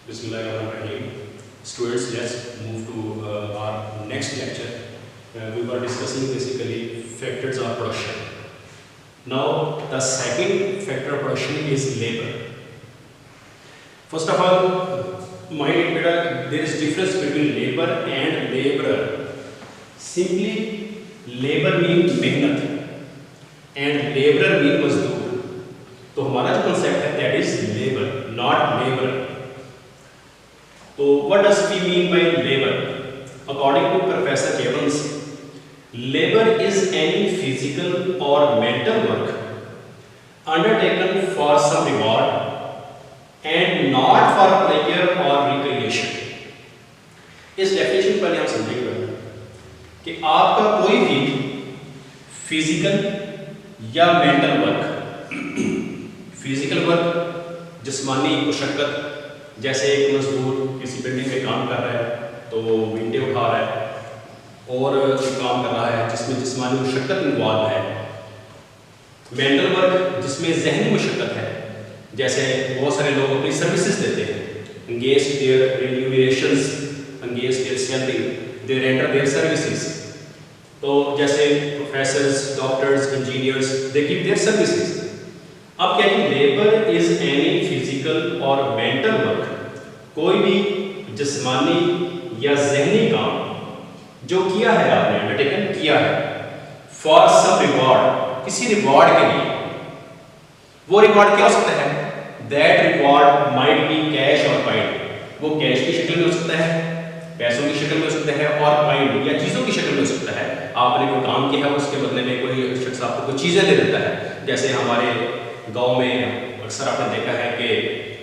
Bismillahirrahmanirrahim. Students, let's move to our next lecture. We were discussing basically factors of production. Now, the second factor of production is labor. First of all, mind it better, there is difference between labor and laborer. Simply, labor means मेहनत and laborer means मजदूर. तो हमारा जो concept है that is labor, not laborer. So what does we mean by labor? According to Professor Evans, labor is any physical or mental work undertaken for some reward and not for pleasure or recreation. इस definition पहले हम समझेंगे कि आपका कोई भी physical या mental work, physical work जिस्मानी मशक्कत, जैसे एक मजदूर किसी बिल्डिंग में काम कर रहा है तो वो ईंटें उठा रहा है और काम कर रहा है जिसमें जिस्मानी मशक्कत इन्वॉल्व है। मेंटल वर्क जिसमें जहनी मशक्कत है, जैसे बहुत सारे लोग अपनी सर्विसेज देते हैं, engage their remunerations, engage their salary, they render their services. तो जैसे professors, doctors, engineers, they give their services. अब क्या है, लेबर इज एनी फिजिकल और मेंटल वर्क, कोई भी जिस्मानी या जहनी काम जो किया है आपने, अंडरटेकन किया है फॉर सम रिवॉर्ड, किसी रिवॉर्ड के लिए। वो रिवॉर्ड क्या हो सकता है? That reward might be cash और पॉइंट, वो कैश की शक्ल में हो सकता है, पैसों की शक्ल में हो सकता है, और पॉइंट या चीज़ों की शक्ल में हो सकता है। आपने कोई काम किया है, उसके बदले में कोई शख्स आपको कोई चीज़ें दे देता है। जैसे हमारे गांव में अक्सर आपने देखा है कि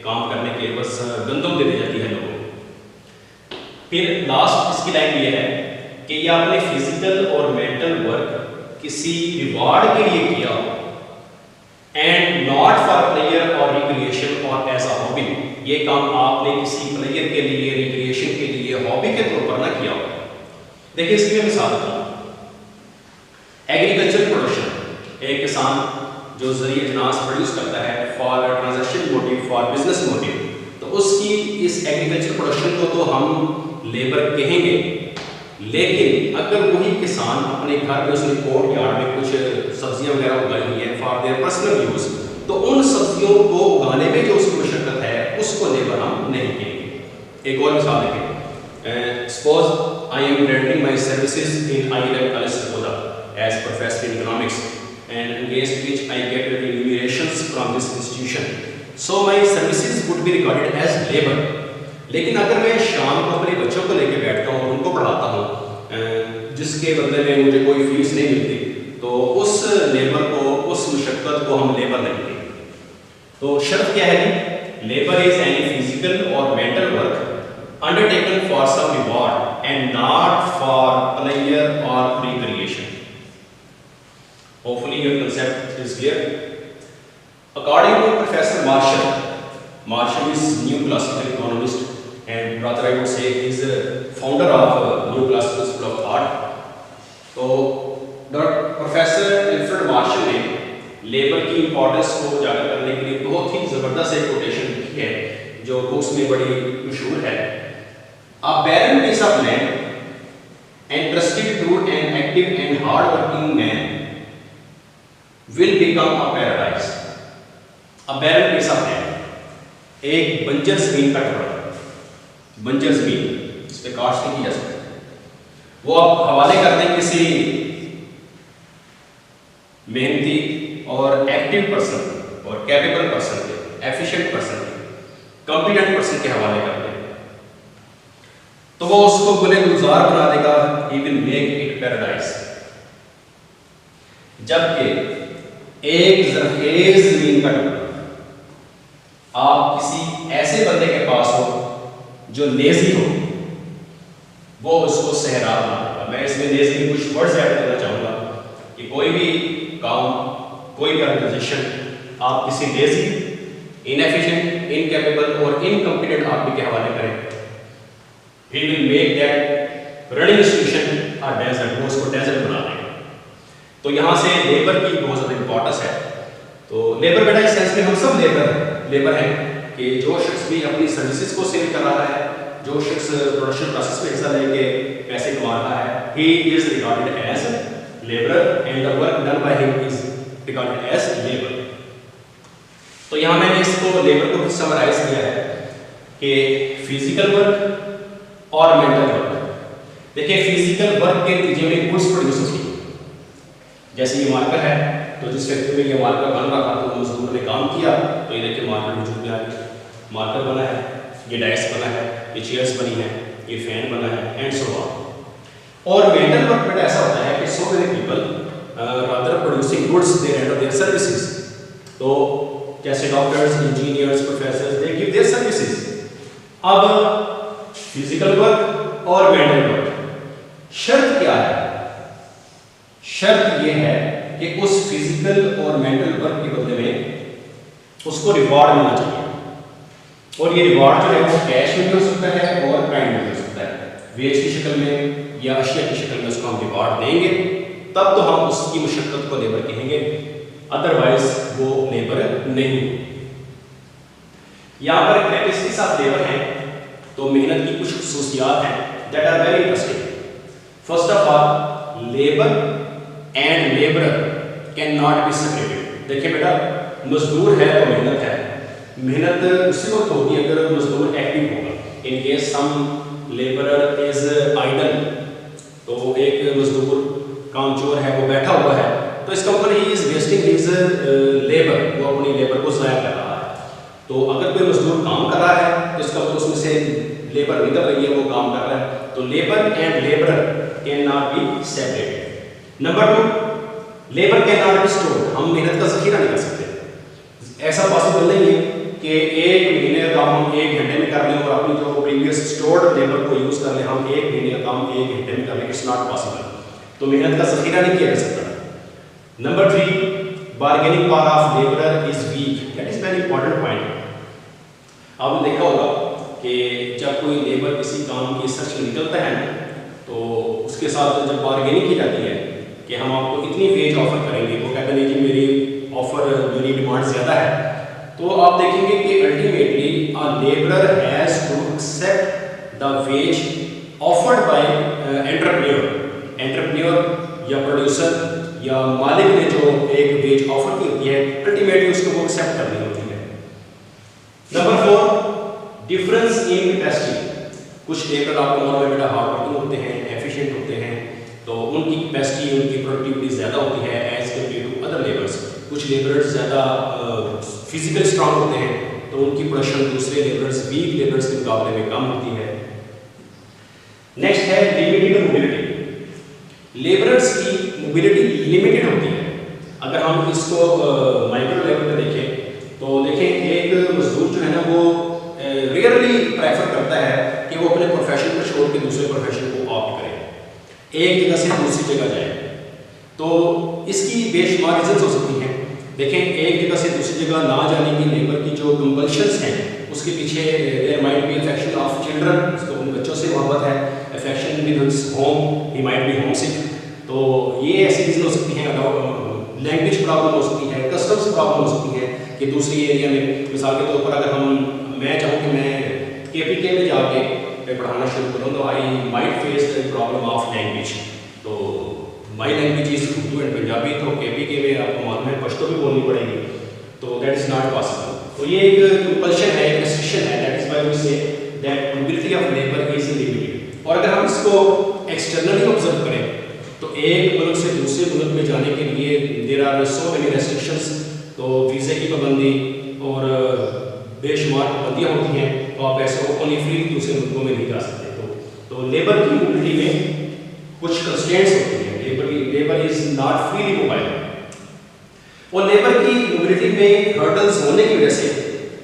काम करने के बस गंदम दे दी जाती है लोगों को। फिर लास्ट इसकी लाइन ये है कि ये आपने फिजिकल और मेंटल वर्क किसी रिवॉर्ड के लिए किया एंड नॉट फॉर प्लेयर और रिक्रिएशन और एज अ हॉबी, ये काम आपने किसी प्लेयर के लिए, रिक्रिएशन के लिए, हॉबी के तौर पर ना किया हो। देखिए इसकी मैं मिसाल दूँ, एग्रीकल्चर प्रोडक्शन, एक किसान जो जरिए अनाज प्रोड्यूस करता है for transaction motive, for business motive, तो उसकी इस एग्रीकल्चर प्रोडक्शन को तो हम लेबर कहेंगे। लेकिन अगर वही किसान अपने घर में, उसने कोर्ट यार्ड में कुछ सब्जियां वगैरह उगाई हुई है फॉर देयर पर्सनल यूज, तो उन सब्जियों को उगाने में जो उसकी मशक्कत है उसको लेबर हम नहीं कहेंगे। एक और मिसाल देखें, suppose I am rendering my services in IIM college Sargodha as professor in economics and against which I get remunerations from this institution, so my services would be recorded as labor. लेकिन अगर मैं शाम को अपने बच्चों को लेकर बैठता हूँ और उनको पढ़ाता हूँ जिसके बदले में मुझे कोई फीस नहीं मिलती, तो उस लेबर को, उस मशक्कत को हम लेबर नहीं कहेंगे। तो शर्त क्या है? लेबर इज एनी फिजिकल और mental work undertaken for some reward and not for pleasure और recreation. Hopefully your concept is clear. According to Professor Marshall, Marshall is new classical economist and rather I would say he is the founder of new classical school of thought. तो professor Alfred Marshall ने labour की importance को उजागर करने के लिए बहुत ही जबरदस्त एक कोटेशन लिखी है जो बुक्स में बड़ी मशहूर है। A barren piece of land entrusted to an active and hard working man will become a paradise. A barren piece of land, एक बंजर जमीन का टुकड़ा, बंजर जमीन इस पे काश्त नहीं की जा सकती, वो आप हवाले कर दें किसी मेहनती और एक्टिव पर्सन और कैपेबल पर्सन के, एफिशिएंट पर्सन के, कॉम्पिटेंट पर्सन के हवाले कर दें, तो वो उसको गुलजार बना देगा। He will make it paradise. जबकि एक जरखेज जमीन का टुकड़ा आप किसी ऐसे बंदे के पास हो जो लेजी हो, वो उसको सहरा बना देगा। मैं इसमें लेजी की कुछ वर्ड्स ऐड करना चाहूँगा कि कोई भी काम, कोई भी ऑर्गेनाइजेशन आप किसी लेजी, इनएफिशिएंट, इनकैपेबल और इनकॉम्पिटेंट आदमी के हवाले करें, he will make that running institution a desert, वो उसको डेजर्ट बना देगा। तो यहाँ से लेबर की बहुत ज़्यादा इंपॉर्टेंस है। तो लेबर बेटा इस सेंस में हम सब लेबर हैं, कि जो शख्स भी अपनी सर्विसेज को सेल कर रहा है, जो शख्स प्रोडक्शन प्रोसेस में हिस्सा लेके पैसे कमा रहा है, he is regarded as laborer and the work done by him is regarded as labor. तो यहाँ मैंने इसको लेबर को समराइज किया है कि फिजिकल वर्क और मेंटल वर्क। देखिए फिजिकल वर्क के नतीजे में गुड्स प्रोड्यूस होती है, जैसे ये मार्कर है, तो जिस फैक्ट्री में ये मार्कर बन रहा था तो मजदूर ने काम किया, तो ये देखिए मार्कर वजूद में आ गया, मार्कर बना है, ये डाइस बना है, ये चेयर्स बनी है, ये फैन बना है एंड सो ऑन। और मेंटल वर्क में ऐसा होता है कि so many people rather producing goods they render their services. तो जैसे doctors, engineers, professors they give their services. अब फिजिकल वर्क और मेंटल वर्क, शर्त क्या है? शर्त ये है कि उस फिजिकल और मेंटल वर्क के बदले में उसको रिवॉर्ड मिलना चाहिए, और ये रिवॉर्ड जो है वो कैश में भी हो सकता है और काइंड में भी हो सकता है, वेज की शक्ल में या अशिया की शक्ल में उसको हम रिवॉर्ड देंगे, तब तो हम उसकी मुशक्कत को लेबर कहेंगे, अदरवाइज वो लेबर नहीं। यहाँ पर कैरेक्टरिस्टिक्स ऑफ लेबर है, तो मेहनत की कुछ खुसूसियात हैं that are very interesting. First of all, labour and labourer can not be separated. देखिए बेटा, मजदूर है तो मेहनत है, मेहनत उसी वक्त होगी अगर मजदूर एक्टिव होगा। In case some labourer is idle, तो एक मजदूर कामचोर है, वो बैठा हुआ है, तो इसका मतलब he is wasting his labour, वो अपनी लेबर को ज़ाया कर रहा है। तो अगर कोई मजदूर काम कर रहा है तो इसका मतलब उसमें से लेबर निकल रही है, वो काम कर रहा है, तो labour and labourer can not be separated. Number 2, labour can not be stored. हम मेहनत का जखीरा नहीं कर सकते, ऐसा पॉसिबल नहीं है कि एक महीने का काम हम 1 घंटे में कर लें और अपनी जो प्रीवियस स्टोर्ड लेबर को यूज कर लें, हम 1 महीने का काम 1 घंटे में कर लें, इट्स नॉट पॉसिबल। तो मेहनत का जखीरा नहीं किया जा सकता। Number 3, bargaining power of labourer is weak. That is very important point. आपने देखा होगा कि जब कोई लेबर किसी काम की सर्च में निकलता है तो उसके साथ जब बार्गेनिंग की जाती है कि हम आपको इतनी वेज ऑफर करेंगे, वो कहते हैं कि मेरी ऑफर, मेरी डिमांड ज़्यादा है, तो आप देखेंगे कि ultimately a labourer has to accept the wage offered by entrepreneur या प्रोड्यूसर या मालिक ने जो एक वेज ऑफर की होती है, अल्टीमेटली उसको वो एक्सेप्ट करनी होती है। Number 4, difference in capacity. कुछ लेबर आपको मालूम है बेटा हार्ड वर्किंग होते हैं, एफिशिएंट होते हैं, तो उनकी कैपेसिटी, उनकी प्रोडक्टिविटी ज़्यादा होती है as compared to other labours. कुछ लेबर्स ज़्यादा फिजिकल स्ट्रांग होते हैं, तो उनकी प्रोडक्शन दूसरे लेबर्स, वीक लेबर्स के मुकाबले में कम होती है। नेक्स्ट है लिमिटेड मोबिलिटी। लेबरर्स की मोबिलिटी लिमिटेड होती है। अगर हम इसको माइक्रो लेवल पे देखें तो देखें एक मजदूर जो है ना वो रेयरली प्रेफर करता है कि वो अपने प्रोफेशन को छोड़ के दूसरे प्रोफेशन को ऑप्ट करे, एक जगह से दूसरी जगह जाए। तो इसकी बेशुमार रीजंस हो सकती हैं। देखें, एक जगह से दूसरी जगह ना जाने की लेबर की जो कंपल्शंस हैं, उसके पीछे there might be affection of children, उसको अपने बच्चों से मोहब्बत है, affection with his home, he might be homesick. तो ये ऐसी रीजन हो सकती हैं। लैंग्वेज प्रॉब्लम हो सकती है, कस्टम्स प्रॉब्लम हो सकती है कि दूसरी एरिया में, मिसाल के तौर पर अगर मैं चाहूँ कि मैं KPK में जाके पढ़ाना शुरू करूँ तो I might face the problem of language. तो my language is Urdu and Punjabi, तो KPK में आपको मालूम है पश्तो भी बोलनी पड़ेगी, तो दैट इज नॉट पॉसिबल। तो ये एक कंपल्शन है, एक रेस्ट्रिक्शन है, that is why we say that mobility of labour is limited. और अगर हम इसको एक्सटर्नली ऑब्जर्व करें तो एक मुल्क से दूसरे मुल्क में जाने के लिए there are so many restrictions. तो वीज़े की पाबंदी और बेशुमार पाबंदियाँ होती हैं, तो आप ऐसे ओपनली फ्री दूसरे मुल्कों में नहीं जा सकते। तो लेबर की मोबिलिटी में कुछ कंस्ट्रेंट्स होती हैं। Labour is not freely mobile, और लेबर की मोबिलिटी में हर्डल्स होने की वजह से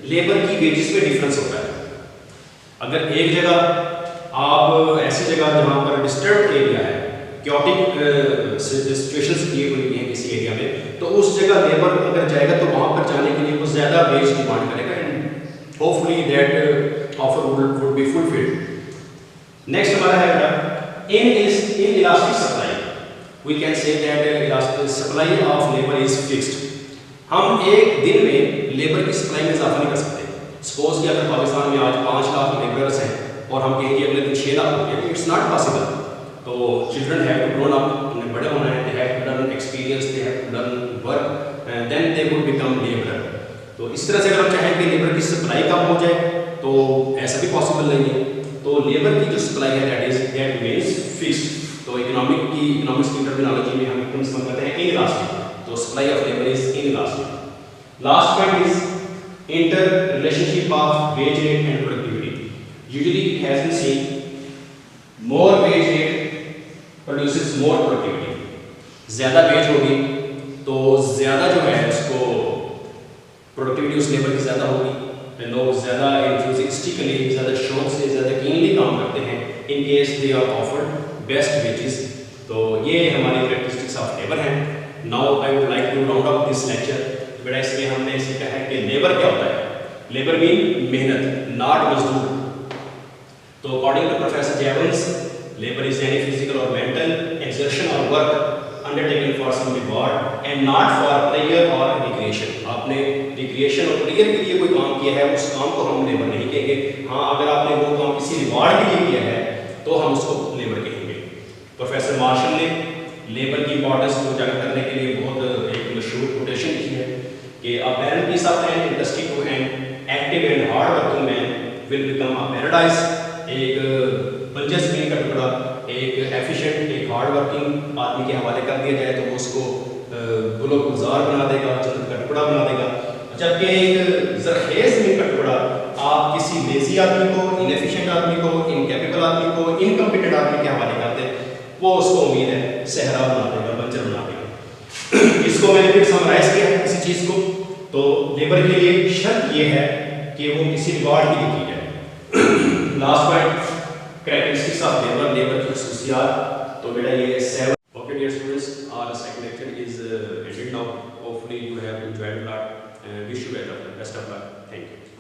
लेबर की वेजेस में डिफरेंस होता है। अगर एक जगह आप ऐसी जगह जहाँ पर डिस्टर्ब एरिया है, क्योटिक सिचुएशंस क्रिएट हुई हैं किसी एरिया में, तो उस जगह लेबर अगर जाएगा तो वहाँ पर जाने के लिए वो ज़्यादा वेज डिमांड करेगा and hopefully that offer would be fulfilled. Next हमारा है inelastic supply, we can say that supply of labour is fixed. हम एक दिन में लेबर की सप्लाई में इजाफा नहीं कर सकते। सपोज कि अगर पाकिस्तान में आज 5 लाख लेबरर्स हैं और हम कहेंगे अगले दिन 6 लाख हो गए, इट्स नॉट पॉसिबल। तो children have to grown up, उन्हें बड़े होना है, they have to learn experience, they have to learn work, then they would become labourer. तो इस तरह से अगर हम चाहें कि लेबर की सप्लाई कम हो जाए तो ऐसा भी पॉसिबल नहीं है। तो लेबर की जो सप्लाई है दैट रिमेन्स फिक्स्ड। तो इकोनॉमिक्स की टर्मिनोलॉजी में हम एकदम समझ करते हैं इनइलास्टिक। तो supply of labour is inelastic. Last point is inter relationship of wage rate and productivity. Usually it has been seen more wage rate produces more productivity. ज़्यादा वेज होगी तो ज़्यादा जो है उसको प्रोडक्टिविटी उस लेबर की ज़्यादा होगी। लोग ज़्यादा एंथुसियास्टिकली, ज़्यादा शौक से, ज़्यादा कीनली काम करते हैं in case they are offered best wages. तो ये हमारी कैरेक्टरिस्टिक्स ऑफ लेबर हैं। Now I would like to round up this lecture. बेटा इसमें हमने सीखा है कि लेबर क्या होता है। लेबर मीन मेहनत, नॉट मजदूर। तो according to professor Jevons, labour is any physical और मेंटल एक्सर्शन और work undertaken for some reward and not for pleasure or recreation। आपने रिक्रिएशन और प्लेयर के लिए कोई काम किया है, उस काम को हम लेबर नहीं कहेंगे। हाँ, अगर आपने वो काम किसी रिवार्ड के लिए किया है तो हम उसको लेबर कहेंगे। प्रोफेसर मार्शल ने लेबर की इंपॉर्टेंस को उजागर करने के लिए बहुत एक मशहूर कोटेशन लिखी है कि a barren piece of land interested to an active and hard working man will become a paradise। एक बंजर जमीन का टुकड़ा एक एफिशिएंट, एक हार्ड वर्किंग आदमी के हवाले कर दिया जाए तो वो उसको गुलजार बना देगा, जन्नत का टुकड़ा बना देगा। जबकि एक ज़रखेज़ जमीन का टुकड़ा आप किसी लेजी आदमी को, इनएफिशिएंट आदमी को, इनकैपेबल आदमी को, इनकम्पिटेंट आदमी के हवाले कर दे, वो उसको उम्मीद है सहरा बना देगा, बंजर बना देगा। इसको मैंने फिर समराइज किया है किसी चीज़ को। तो लेबर के लिए शर्त ये है कि वो किसी रिवार्ड के लिए की जाए। Last point, characteristics of labour, labour की खसूसियात। तो बेटा ये 7। Okay dear students, our second lecture is ended now. Hopefully you have enjoyed a lot. Wish you best of luck. Thank you.